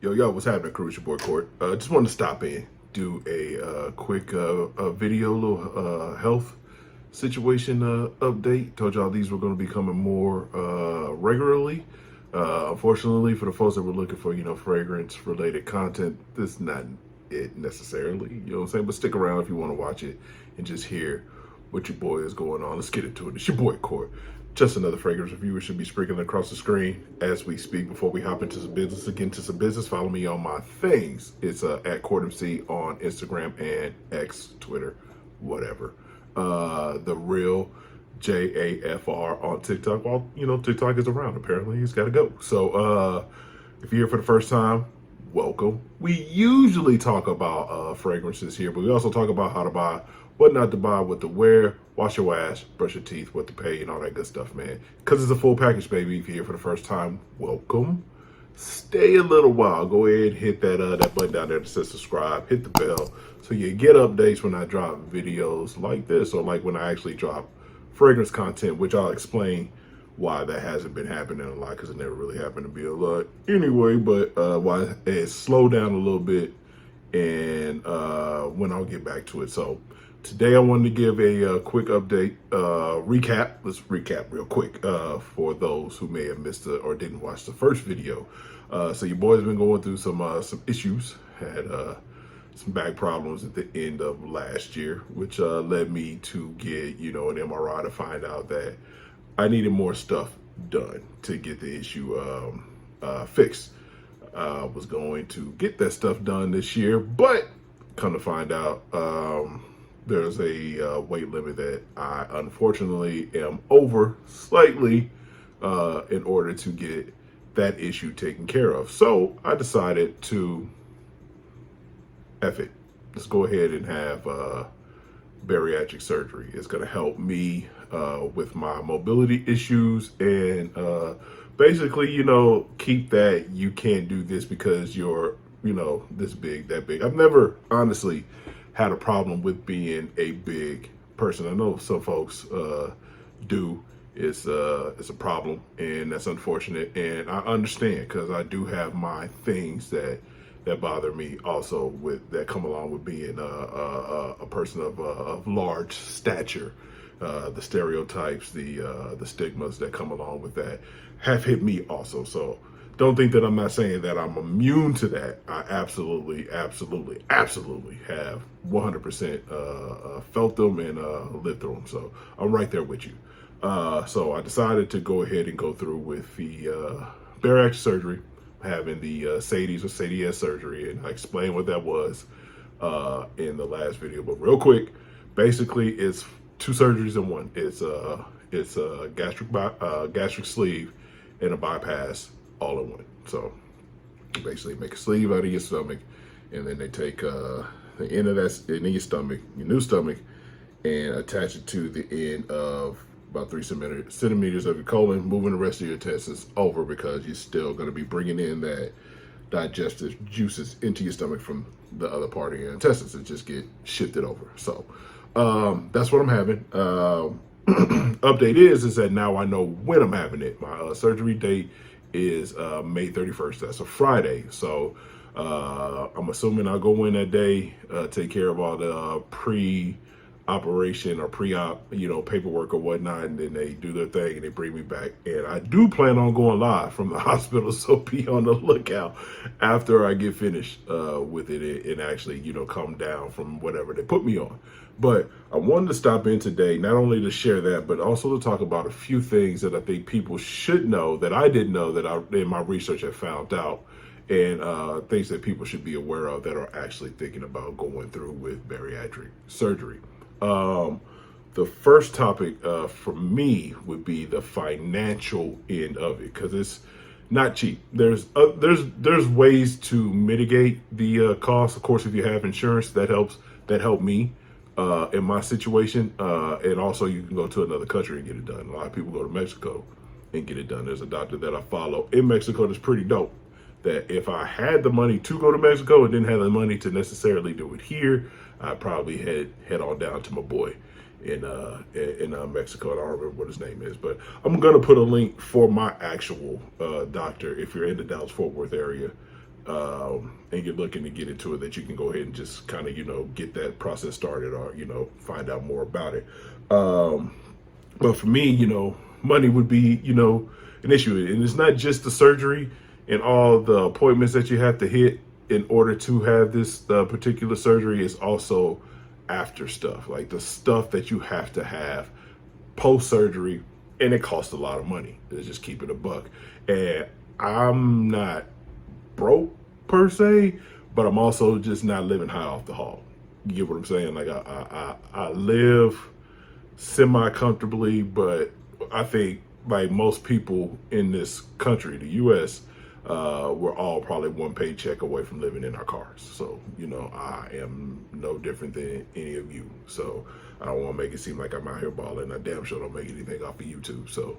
Yo, what's happening, crew? It's your boy Court. Just wanted to stop in, do a quick video, little health situation update. Told y'all these were going to be coming more regularly. Unfortunately, for the folks that were looking for, fragrance related content, this is not it necessarily. You know what I'm saying? But stick around if you want to watch it and just hear what your boy is going on. Let's get into it. It's your boy Court. Just another fragrance reviewer should be sprinkling across the screen as we speak. Before we hop into some business, get into some business, follow me on my things. It's at CourtMC on Instagram and X, Twitter, whatever. The real JAFR on TikTok. Well, TikTok is around. Apparently, it's got to go. So if you're here for the first time, welcome. We usually talk about fragrances here, but we also talk about how to buy, what not to buy, what to wear, wash your ass, brush your teeth, what to pay, and all that good stuff, man. Because it's a full package, baby. If you're here for the first time, welcome. Stay a little while. Go ahead, hit that button down there that says subscribe. Hit the bell so you get updates when I drop videos like this, or like when I actually drop fragrance content, which I'll explain why that hasn't been happening a lot, because it never really happened to be a lot anyway. But why it slowed down a little bit, and when I'll get back to it. So today I wanted to give a quick update, recap. Let's recap real quick for those who may have missed it or didn't watch the first video. So your boy's been going through some issues. Had some back problems at the end of last year, which led me to get an MRI to find out that I needed more stuff done to get the issue fixed. I was going to get that stuff done this year, but come to find out, there's a weight limit that I unfortunately am over slightly in order to get that issue taken care of. So I decided to F it. Let's go ahead and have bariatric surgery. It's going to help me with my mobility issues and basically, keep that you can't do this because you're, this big, that big. I've never honestly had a problem with being a big person. I know some folks do. It's a problem, and that's unfortunate. And I understand, because I do have my things that bother me also, with that come along with being a person of large stature. The stereotypes, the stigmas that come along with that have hit me also. So don't think that I'm not saying that I'm immune to that. I absolutely have 100% felt them and lived through them. So I'm right there with you. So I decided to go ahead and go through with the bariatric surgery, having the Sadie's or Sadie surgery, and I explained what that was in the last video. But real quick, basically, it's two surgeries in one. It's a gastric sleeve and a bypass all in one. So basically, make a sleeve out of your stomach, and then they take the end of that in your stomach, your new stomach, and attach it to the end of about 3 centimeters of your colon, moving the rest of your intestines over, because you're still going to be bringing in that digestive juices into your stomach from the other part of your intestines and just get shifted over. So that's what I'm having. Update is that now I know when I'm having it. My surgery date is May 31st. That's a Friday. So I'm assuming I'll go in that day, take care of all the pre-operation or pre-op, paperwork or whatnot, and then they do their thing and they bring me back. And I do plan on going live from the hospital, so be on the lookout after I get finished with it and actually, come down from whatever they put me on. But I wanted to stop in today, not only to share that, but also to talk about a few things that I think people should know that I didn't know, that I, in my research, have found out, and things that people should be aware of that are actually thinking about going through with bariatric surgery. The first topic for me would be the financial end of it, because it's not cheap. There's ways to mitigate the cost. Of course, if you have insurance, that helps. That helped me in my situation, and also you can go to another country and get it done. A lot of people go to Mexico and get it done. There's a doctor that I follow in Mexico that's pretty dope, that if I had the money to go to Mexico and didn't have the money to necessarily do it here, I'd probably head on down to my boy in Mexico. I don't remember what his name is, but I'm gonna put a link for my actual doctor if you're in the Dallas-Fort Worth area. and you're looking to get into it, that you can go ahead and just kind of, get that process started, or, find out more about it. But for me, money would be, an issue. And it's not just the surgery and all the appointments that you have to hit in order to have this particular surgery. It's also after stuff, like the stuff that you have to have post surgery, and it costs a lot of money. Let's just keep it a buck. And I'm not broke per se, but I'm also just not living high off the hog. You get what I'm saying? Like I live semi comfortably, but I think like most people in this country, the U.S., we're all probably one paycheck away from living in our cars. So, I am no different than any of you. So I don't want to make it seem like I'm out here balling. I damn sure don't make anything off of YouTube. So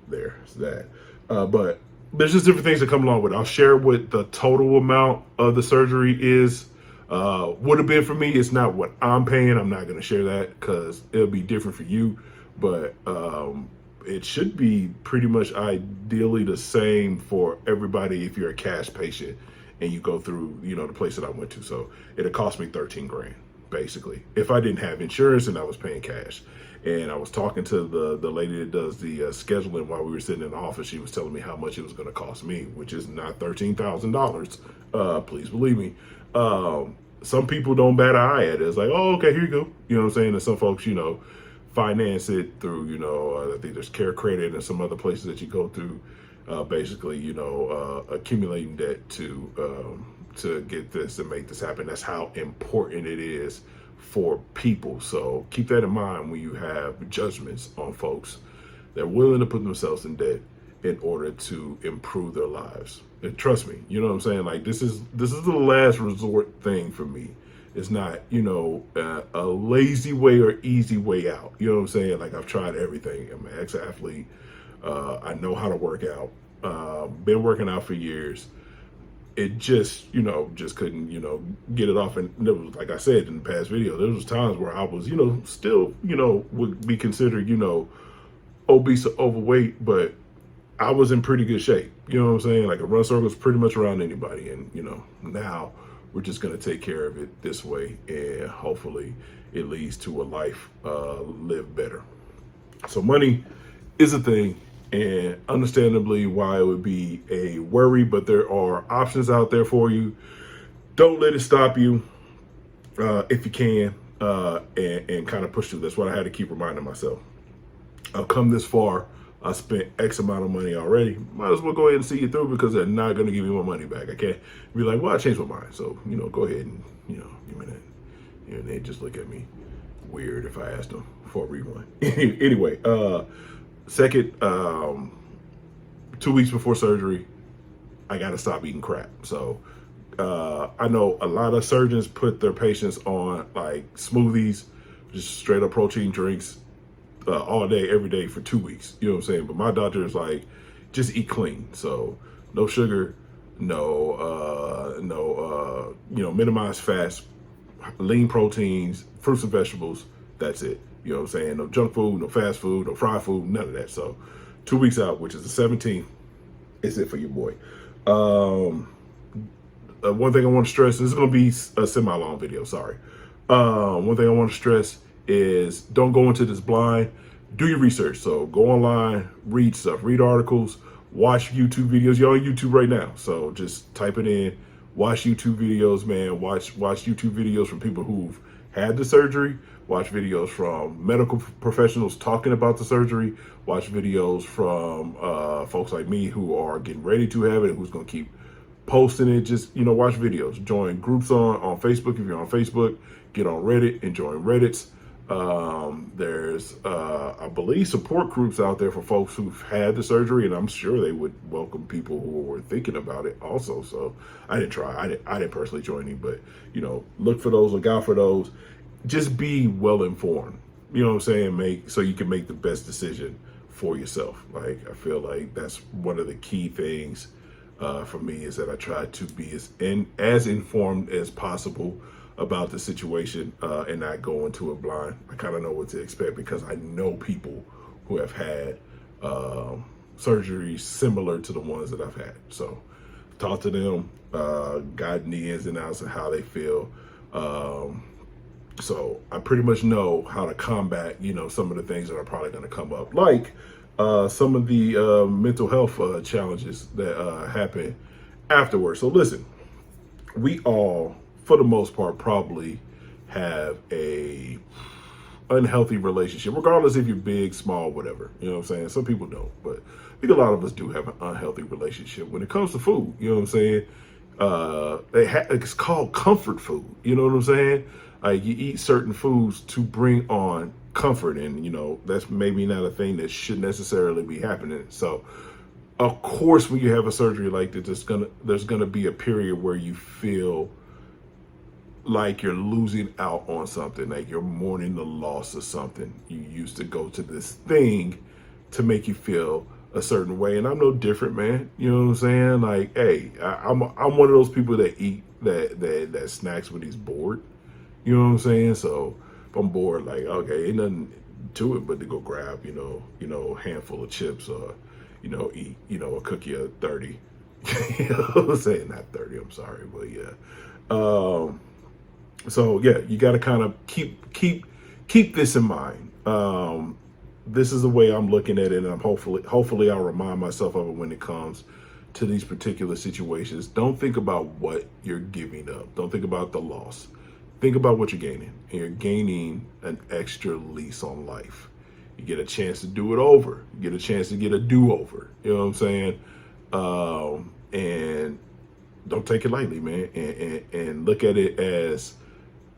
there's that. But there's just different things that come along with it. I'll share what the total amount of the surgery is. Would have been for me. It's not what I'm paying. I'm not going to share that because it'll be different for you. But it should be pretty much ideally the same for everybody if you're a cash patient and you go through, the place that I went to. So it'll cost me 13 grand, basically, if I didn't have insurance and I was paying cash. And I was talking to the lady that does the scheduling while we were sitting in the office. She was telling me how much it was going to cost me, which is not $13,000. Please believe me. Some people don't bat an eye at it. It's like, oh, okay, here you go. You know what I'm saying? And some folks, finance it through, I think there's Care Credit and some other places that you go through, basically, accumulating debt to get this and make this happen. That's how important it is for people. So keep that in mind when you have judgments on folks that are willing to put themselves in debt in order to improve their lives. And trust me, you know what I'm saying? Like this is the last resort thing for me. It's not, a lazy way or easy way out. You know what I'm saying? Like I've tried everything. I'm an ex-athlete. I know how to work out. Been working out for years. It just couldn't, get it off. And there was, like I said in the past video, there was times where I was, still, would be considered, obese or overweight, but I was in pretty good shape. You know what I'm saying? Like a run circle is pretty much around anybody. And, now we're just going to take care of it this way. And hopefully it leads to a life live better. So money is a thing. And understandably why it would be a worry, but there are options out there for you. Don't let it stop you if you can, and kind of push through. That's what I had to keep reminding myself. I've come this far. I spent X amount of money already. Might as well go ahead and see it through because they're not going to give me my money back. I can't be like, well, I changed my mind. So, go ahead and, give me that. And they just look at me weird if I ask them for a refund. Anyway, second, 2 weeks before surgery, I got to stop eating crap. So I know a lot of surgeons put their patients on like smoothies, just straight up protein drinks all day, every day for 2 weeks. You know what I'm saying? But my doctor is like, just eat clean. So no sugar, minimize fats, lean proteins, fruits and vegetables. That's it. You know what I'm saying? No junk food, no fast food, no fried food, none of that. So 2 weeks out, which is the 17th, is it for your boy. One thing I want to stress, this is going to be a semi-long video, sorry. One thing I want to stress is don't go into this blind. Do your research. So go online, read stuff, read articles, watch YouTube videos. You're on YouTube right now. So just type it in, watch YouTube videos, man. Watch YouTube videos from people who've had the surgery. Watch videos from medical professionals talking about the surgery. Watch videos from folks like me who are getting ready to have it and who's going to keep posting it. Just, watch videos. Join groups on Facebook if you're on Facebook. Get on Reddit and join Reddits. There's, I believe, support groups out there for folks who've had the surgery, and I'm sure they would welcome people who were thinking about it also. So I didn't try. I didn't personally join any, but, look for those, look out for those. Just be well informed, you know what I'm saying? So you can make the best decision for yourself. Like, I feel like that's one of the key things for me is that I try to be as informed as possible about the situation and not go into it blind. I kind of know what to expect because I know people who have had surgeries similar to the ones that I've had. So talked to them, gotten the ins and outs of how they feel. So I pretty much know how to combat, some of the things that are probably going to come up, like some of the mental health challenges that happen afterwards. So listen, we all, for the most part, probably have a unhealthy relationship, regardless if you're big, small, whatever. You know what I'm saying? Some people don't, but I think a lot of us do have an unhealthy relationship when it comes to food. You know what I'm saying? It's called comfort food. You know what I'm saying? Like, you eat certain foods to bring on comfort, and that's maybe not a thing that should necessarily be happening. So, of course, when you have a surgery like that, there's gonna be a period where you feel like you're losing out on something, like you're mourning the loss of something. You used to go to this thing to make you feel a certain way, and I'm no different, man. You know what I'm saying? Like, hey, I'm one of those people that eat that snacks when he's bored. You know what I'm saying? So if I'm bored, like, okay, ain't nothing to it but to go grab, a handful of chips, or eat, a cookie of 30. You know what I'm saying? Not 30, I'm sorry, but yeah. So yeah, you got to kind of keep this in mind. This is the way I'm looking at it, and I'm hopefully I'll remind myself of it when it comes to these particular situations. Don't think about what you're giving up. Don't think about the loss. Think about what you're gaining, and you're gaining an extra lease on life. You get a chance to do it over. You get a chance to get a do-over. You know what I'm saying? And don't take it lightly, man. And look at it as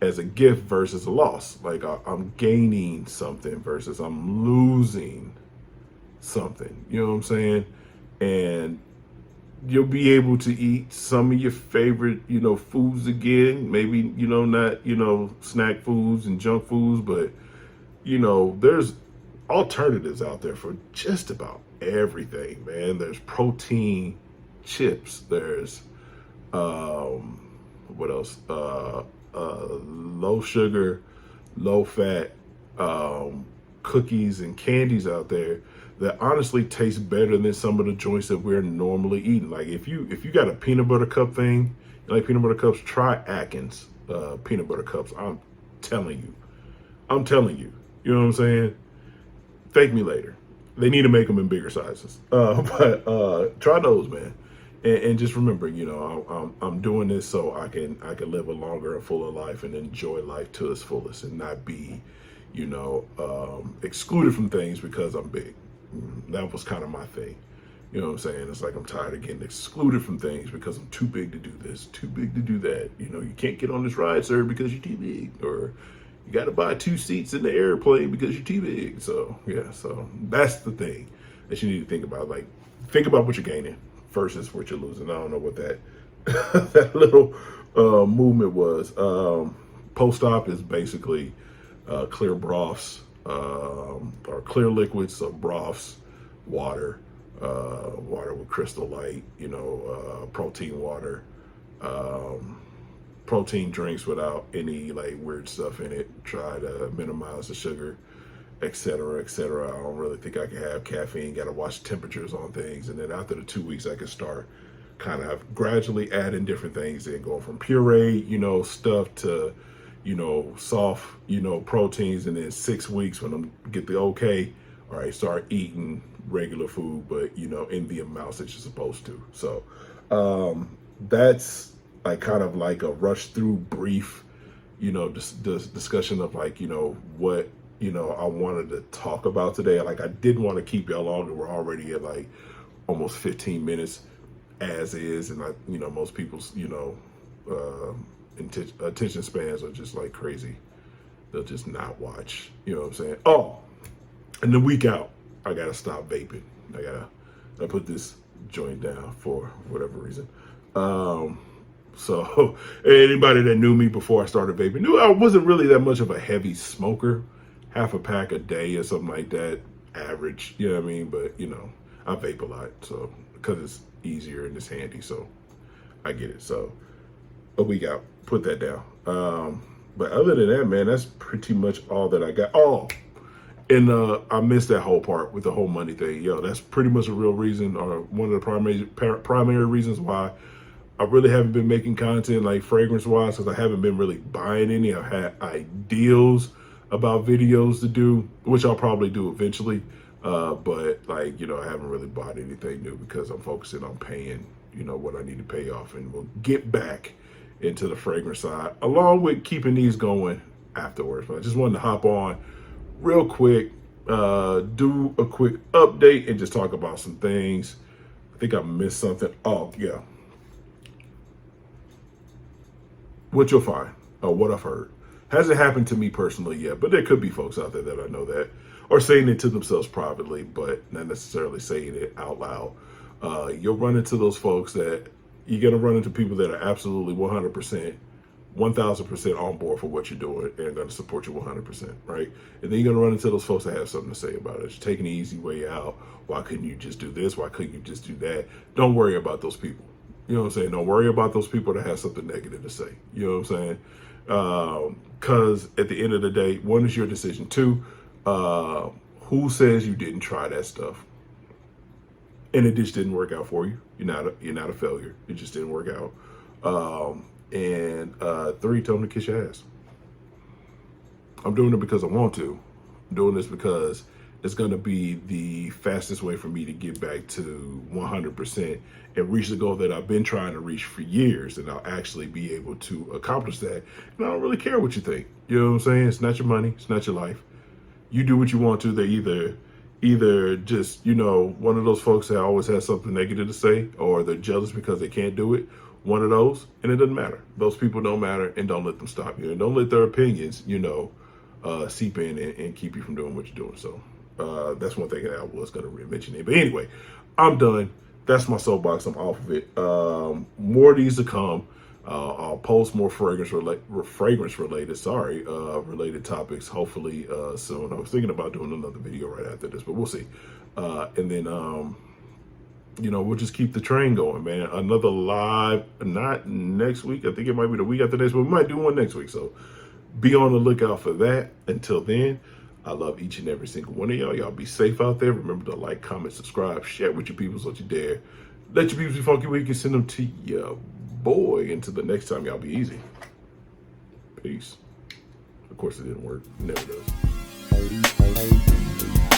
a gift versus a loss. Like, I'm gaining something versus I'm losing something. You know what I'm saying? And you'll be able to eat some of your favorite, foods again. Maybe, not, snack foods and junk foods, but, there's alternatives out there for just about everything, man. There's protein chips. There's, what else? Low sugar, low fat, cookies and candies out there that honestly taste better than some of the joints that we're normally eating. Like, if you got a peanut butter cup thing, you like peanut butter cups, try Atkins peanut butter cups. I'm telling you. You know what I'm saying? Thank me later. They need to make them in bigger sizes. But try those, man. And just remember, I'm doing this so I can live a longer and fuller life and enjoy life to its fullest, and not be, excluded from things because I'm big. That was kind of my thing. You know what I'm saying? It's like I'm tired of getting excluded from things because I'm too big to do this, too big to do that. You can't get on this ride, sir, because you're too big, or you got to buy 2 seats in the airplane because you're too big. So yeah, so that's the thing that you need to think about. Like, think about what you're gaining versus what you're losing. I don't know what that that little movement was. Post-op is basically clear broths, or clear liquids, so broths, water with Crystal Light, protein water, protein drinks without any like weird stuff in it. Try to minimize the sugar, etc., etc. I don't really think I can have caffeine. Got to watch temperatures on things, and then after the 2 weeks, I can start kind of gradually adding different things in, going from puree, stuff to, soft, proteins, and then 6 weeks when I'm get the okay, all right, start eating regular food, but in the amounts that you're supposed to. So that's like kind of like a rush through brief, discussion of like, what I wanted to talk about today. Like, I didn't want to keep y'all longer. We're already at like almost 15 minutes as is, and most people's attention spans are just like crazy. They'll just not watch. You know what I'm saying? Oh, and the week out, I gotta stop vaping. I put this joint down for whatever reason. So anybody that knew me before I started vaping knew I wasn't really that much of a heavy smoker. Half a pack a day or something like that, average. You know what I mean? But I vape a lot, so because it's easier and it's handy. So I get it. So a week out, put that down. But other than that, man, that's pretty much all that I got. Oh, And I missed that whole part with the whole money thing. Yo, that's pretty much a real reason, or one of the primary reasons why I really haven't been making content like fragrance wise, because I haven't been really buying any. I've had ideals about videos to do, which I'll probably do eventually. But like, I haven't really bought anything new because I'm focusing on paying, what I need to pay off, and we'll get back into the fragrance side along with keeping these going afterwards. But I just wanted to hop on real quick, do a quick update and just talk about some things. I think I missed something. Oh yeah. What you'll find, or what I've heard, hasn't happened to me personally yet, but there could be folks out there that I know that are saying it to themselves privately, but not necessarily saying it out loud. You'll run into those folks that you're going to run into people that are absolutely 100%, 1000% on board for what you're doing and going to support you 100%, right? And then you're going to run into those folks that have something to say about it. You're taking the easy way out. Why couldn't you just do this? Why couldn't you just do that? Don't worry about those people. You know what I'm saying? Don't worry about those people that have something negative to say. You know what I'm saying? Because at the end of the day, one, is your decision. Two, who says you didn't try that stuff and it just didn't work out for you? You're not a failure. It just didn't work out. And three, tell them to kiss your ass. I'm doing it because I want to. I'm doing this because it's going to be the fastest way for me to get back to 100% and reach the goal that I've been trying to reach for years. And I'll actually be able to accomplish that. And I don't really care what you think. You know what I'm saying? It's not your money. It's not your life. You do what you want to. They're either just, one of those folks that always has something negative to say, or they're jealous because they can't do it. One of those, and it doesn't matter. Those people don't matter, and don't let them stop you. And don't let their opinions, seep in and keep you from doing what you're doing. So that's one thing that I was going to mention it. But anyway, I'm done. That's my soapbox. I'm off of it. More of these to come. I'll post more fragrance related related topics hopefully soon. I was thinking about doing another video right after this, but we'll see. And then we'll just keep the train going, man. Another live, not next week. I think it might be the week after next, but we might do one next week. So be on the lookout for that. Until then, I love each and every single one of y'all. Y'all be safe out there. Remember to like, comment, subscribe, share with your peoples what you dare. Let your peoples be funky where you can send them to your boy. Until the next time, y'all be easy. Peace. Of course, it didn't work. It never does.